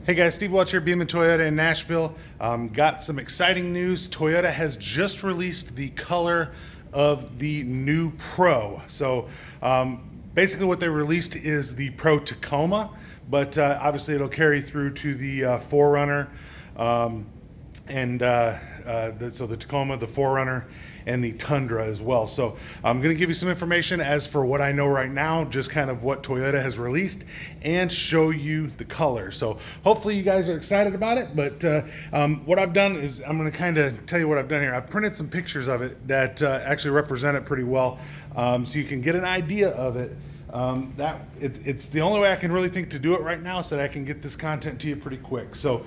Hey guys, Steve Welch here, Beeman Toyota in Nashville. Got some exciting news. Toyota has just released the color of the new Pro. So basically what they released is the Pro Tacoma, but obviously it'll carry through to the Forerunner, so the Tacoma, the Forerunner, and the Tundra as well. So I'm going to give you some information as for what I know right now, just kind of what Toyota has released, and show you the color. So hopefully you guys are excited about it, but what I've done is I'm going to kind of tell you what I've done here. I've printed some pictures of it that actually represent it pretty well, so you can get an idea of it. It's the only way I can really think to do it right now, so that I can get this content to you pretty quick. So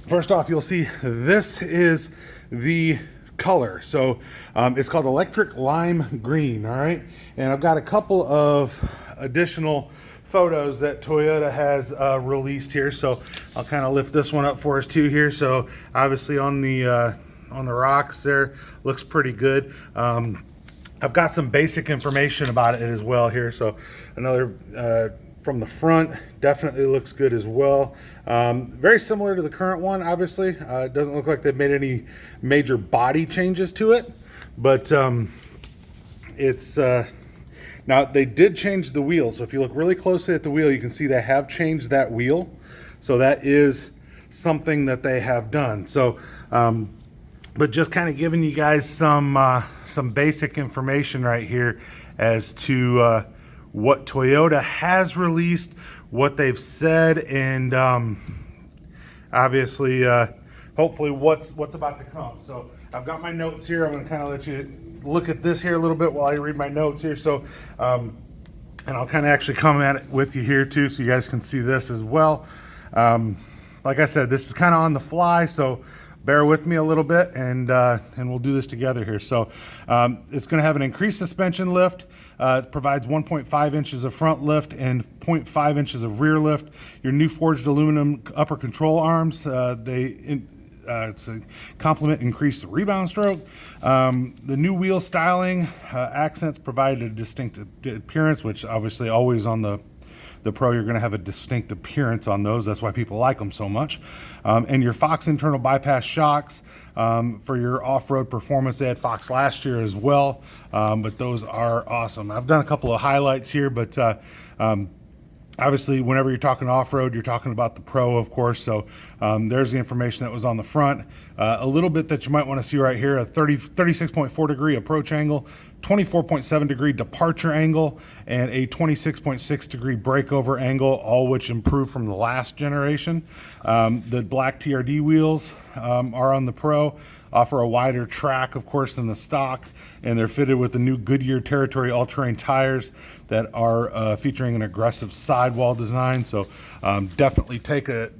first off, you'll see this is the color. So it's called electric lime green. All right, and I've got a couple of additional photos that Toyota has released here, so I'll kind of lift this one up for us too here. So obviously on the rocks there, looks pretty good. I've got some basic information about it as well here. So another from the front, definitely looks good as well. Very similar to the current one, obviously. It doesn't look like they've made any major body changes to it, but it's now they did change the wheel. So if you look really closely at the wheel, you can see they have changed that wheel. So that is something that they have done. So but just kind of giving you guys some basic information right here as to what Toyota has released, what they've said, and obviously, hopefully what's about to come. So I've got my notes here. I'm going to kind of let you look at this here a little bit while I read my notes here. So, and I'll kind of actually come at it with you here too, so you guys can see this as well. Like I said, this is kind of on the fly, so bear with me a little bit, and we'll do this together here. So it's going to have an increased suspension lift. It provides 1.5 inches of front lift and 0.5 inches of rear lift. Your new forged aluminum upper control arms, complement increased rebound stroke. The new wheel styling accents provided a distinct appearance, which obviously always on the Pro, you're going to have a distinct appearance on those. That's why people like them so much. And your Fox internal bypass shocks for your off-road performance. They had Fox last year as well, but those are awesome. I've done a couple of highlights here, but obviously, whenever you're talking off-road, you're talking about the Pro, of course. So there's the information that was on the front. A little bit that you might want to see right here, a 36.4 degree approach angle, 24.7 degree departure angle, and a 26.6 degree breakover angle, all which improved from the last generation. The black TRD wheels are on the Pro, offer a wider track, of course, than the stock, and they're fitted with the new Goodyear Territory all-terrain tires that are featuring an aggressive sidewall design. So definitely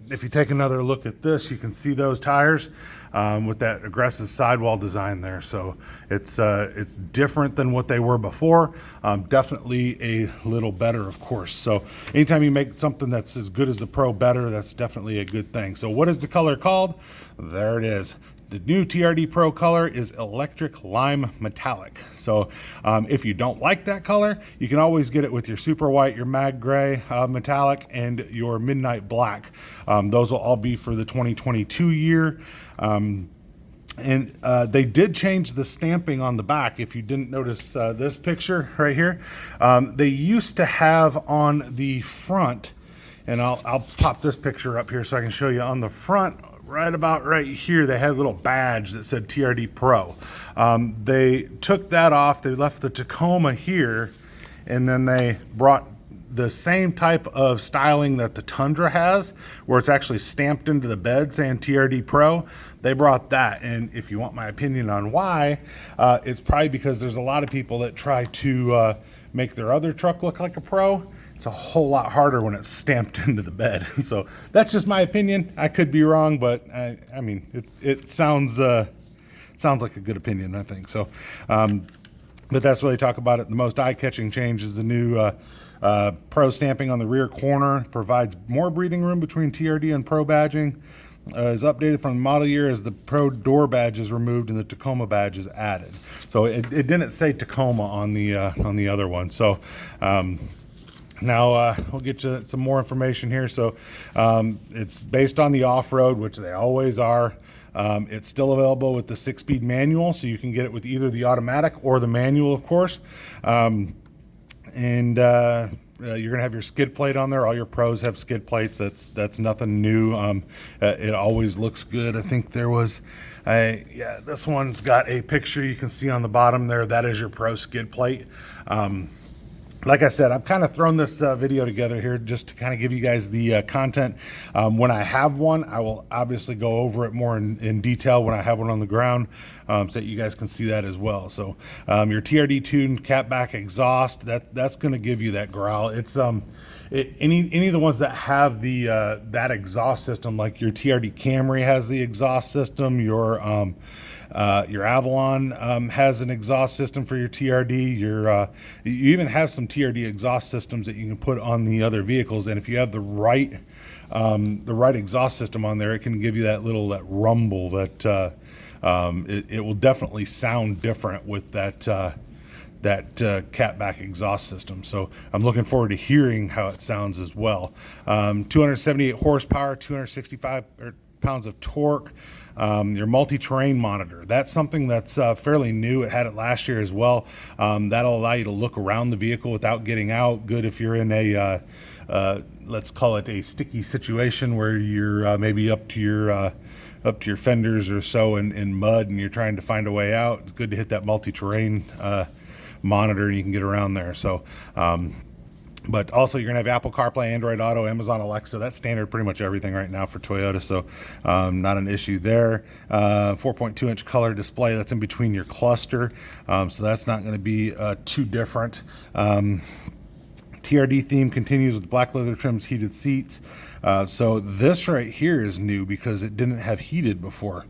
if you take another look at this, you can see those tires with that aggressive sidewall design there. So it's different than what they were before. Definitely a little better, of course. So anytime you make something that's as good as the Pro better, that's definitely a good thing. So what is the color called? There it is. The new TRD Pro color is electric lime metallic. So if you don't like that color, you can always get it with your super white, your mag gray metallic, and your midnight black. Those will all be for the 2022 year. And they did change the stamping on the back. If you didn't notice this picture right here, they used to have on the front, and I'll pop this picture up here so I can show you on the front. Right about right here, they had a little badge that said TRD Pro. They took that off. They left the Tacoma here, and then they brought the same type of styling that the Tundra has, where it's actually stamped into the bed saying TRD Pro. They brought that, and if you want my opinion on why, it's probably because there's a lot of people that try to make their other truck look like a Pro. It's a whole lot harder when it's stamped into the bed. So that's just my opinion. I could be wrong, but I mean, it sounds like a good opinion, I think. So, but that's what they talk about it. The most eye-catching change is the new Pro stamping on the rear corner. Provides more breathing room between TRD and Pro badging. Is updated from the model year as the Pro door badge is removed and the Tacoma badge is added. So it didn't say Tacoma on the other one. So Now, we'll get you some more information here. So it's based on the off-road, which they always are. It's still available with the 6-speed manual, so you can get it with either the automatic or the manual, of course. You're gonna have your skid plate on there. All your pros have skid plates. That's nothing new. It always looks good. I think there was, yeah, this one's got a picture you can see on the bottom there. That is your pro skid plate. Like I said, I've kind of thrown this video together here just to kind of give you guys the content. When I have one, I will obviously go over it more in detail when I have one on the ground, so that you guys can see that as well. So your TRD tuned Catback Exhaust, that's going to give you that growl. It's any of the ones that have the that exhaust system, like your TRD Camry has the exhaust system, your Avalon has an exhaust system for your TRD. You even have some TRD exhaust systems that you can put on the other vehicles, and if you have the right exhaust system on there, it can give you that rumble that it will definitely sound different with that Catback exhaust system. So I'm looking forward to hearing how it sounds as well. 278 horsepower, 265 pounds of torque. Your multi-terrain monitor, that's something that's fairly new. It had it last year as well. That'll allow you to look around the vehicle without getting out. Good if you're in a let's call it a sticky situation where you're maybe up to your fenders or so in mud and you're trying to find a way out. It's good to hit that multi-terrain monitor and you can get around there. So but also you're gonna have Apple CarPlay, Android Auto, Amazon Alexa. That's standard pretty much everything right now for Toyota, so not an issue there. 4.2-inch color display, that's in between your cluster, so that's not gonna be too different. TRD theme continues with black leather trims, heated seats. So this right here is new because it didn't have heated before.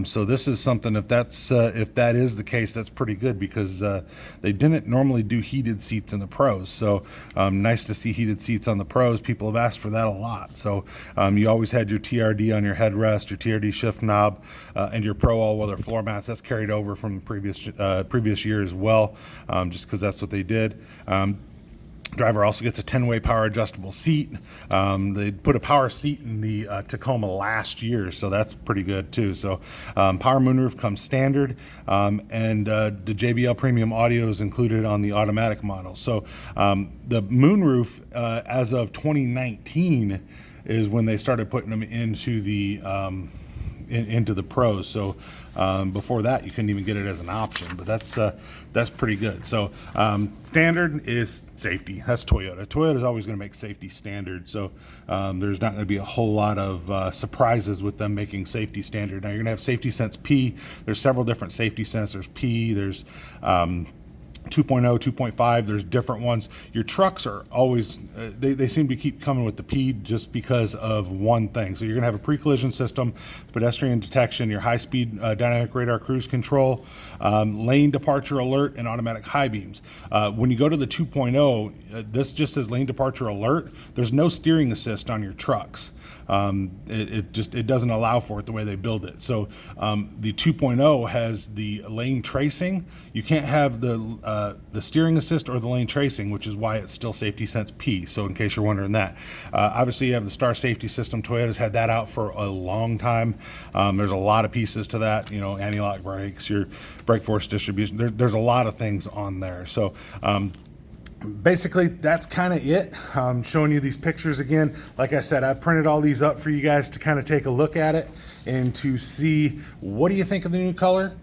So this is something, if that is the case, that's pretty good because they didn't normally do heated seats in the Pros. So nice to see heated seats on the Pros. People have asked for that a lot. So you always had your TRD on your headrest, your TRD shift knob, and your Pro all-weather floor mats. That's carried over from the previous year as well, just because that's what they did. Driver also gets a 10-way power adjustable seat. They put a power seat in the Tacoma last year, so that's pretty good too. So power moonroof comes standard, and the JBL premium audio is included on the automatic model. So the moonroof, as of 2019, is when they started putting them into the Pros. So before that, you couldn't even get it as an option, but that's pretty good. So standard is safety. That's Toyota. Toyota is always going to make safety standard. So there's not going to be a whole lot of surprises with them making safety standard. Now you're going to have Safety Sense P. There's several different Safety Sense. There's P. There's 2.0, 2.5, there's different ones. Your trucks are always, they seem to keep coming with the P just because of one thing. So you're gonna have a pre-collision system, pedestrian detection, your high-speed dynamic radar cruise control, lane departure alert, and automatic high beams. When you go to the 2.0, this just says lane departure alert. There's no steering assist on your trucks. It doesn't allow for it the way they build it. So the 2.0 has the lane tracing. You can't have the steering assist or the lane tracing, which is why it's still Safety Sense P. So in case you're wondering that, obviously you have the Star Safety System. Toyota's had that out for a long time. There's a lot of pieces to that. You know, anti-lock brakes, your brake force distribution. There's a lot of things on there. So basically that's kind of it. Showing you these pictures again. Like I said, I printed all these up for you guys to kind of take a look at it and to see what do you think of the new color.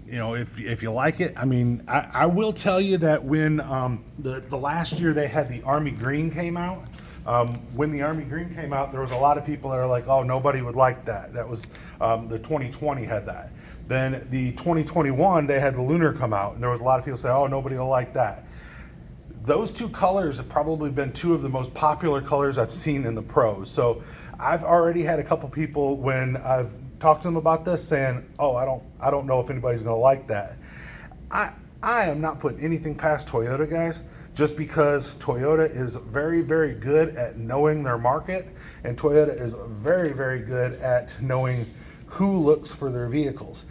You know, if you like it. I mean, I will tell you that when the last year they had the Army Green came out, when the Army Green came out, there was a lot of people that are like, oh, nobody would like that. That was the 2020 had that. Then the 2021, they had the Lunar come out, and there was a lot of people say, oh, nobody will like that. Those two colors have probably been two of the most popular colors I've seen in the Pros. So I've already had a couple people when I've talked to them about this saying, oh, I don't know if anybody's gonna like that. I am not putting anything past Toyota, guys, just because Toyota is very, very good at knowing their market, and Toyota is very, very good at knowing who looks for their vehicles.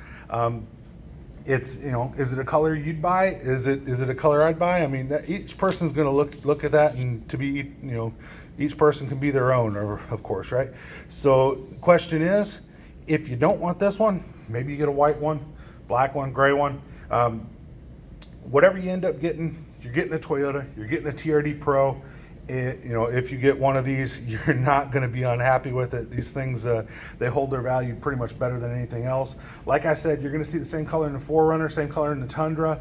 It's, you know, is it a color you'd buy? Is it a color I'd buy? I mean, each person's going to look at that, and to be, you know, each person can be their own, of course, right? So the question is, if you don't want this one, maybe you get a white one, black one, gray one. Whatever you end up getting, you're getting a Toyota, you're getting a TRD Pro. You know, if you get one of these, you're not going to be unhappy with it. These things, they hold their value pretty much better than anything else. Like I said, you're going to see the same color in the 4Runner, same color in the Tundra.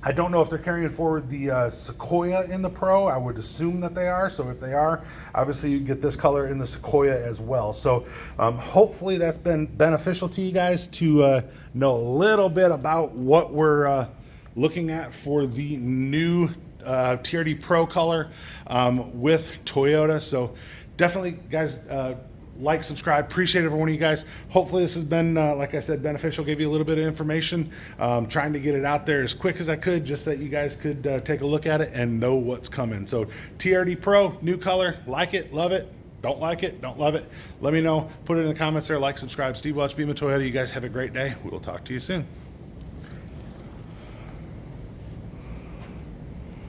I don't know if they're carrying forward the Sequoia in the Pro. I would assume that they are. So if they are, obviously you get this color in the Sequoia as well. So hopefully that's been beneficial to you guys to know a little bit about what we're looking at for the new TRD Pro Color with Toyota. So definitely, guys, like, subscribe. Appreciate every one of you guys. Hopefully this has been, like I said, beneficial. Gave you a little bit of information. Trying to get it out there as quick as I could, just so that you guys could take a look at it and know what's coming. So TRD Pro, new color. Like it, love it. Don't like it, don't love it. Let me know. Put it in the comments there. Like, subscribe. Steve Welch, Beaman Toyota. You guys have a great day. We will talk to you soon.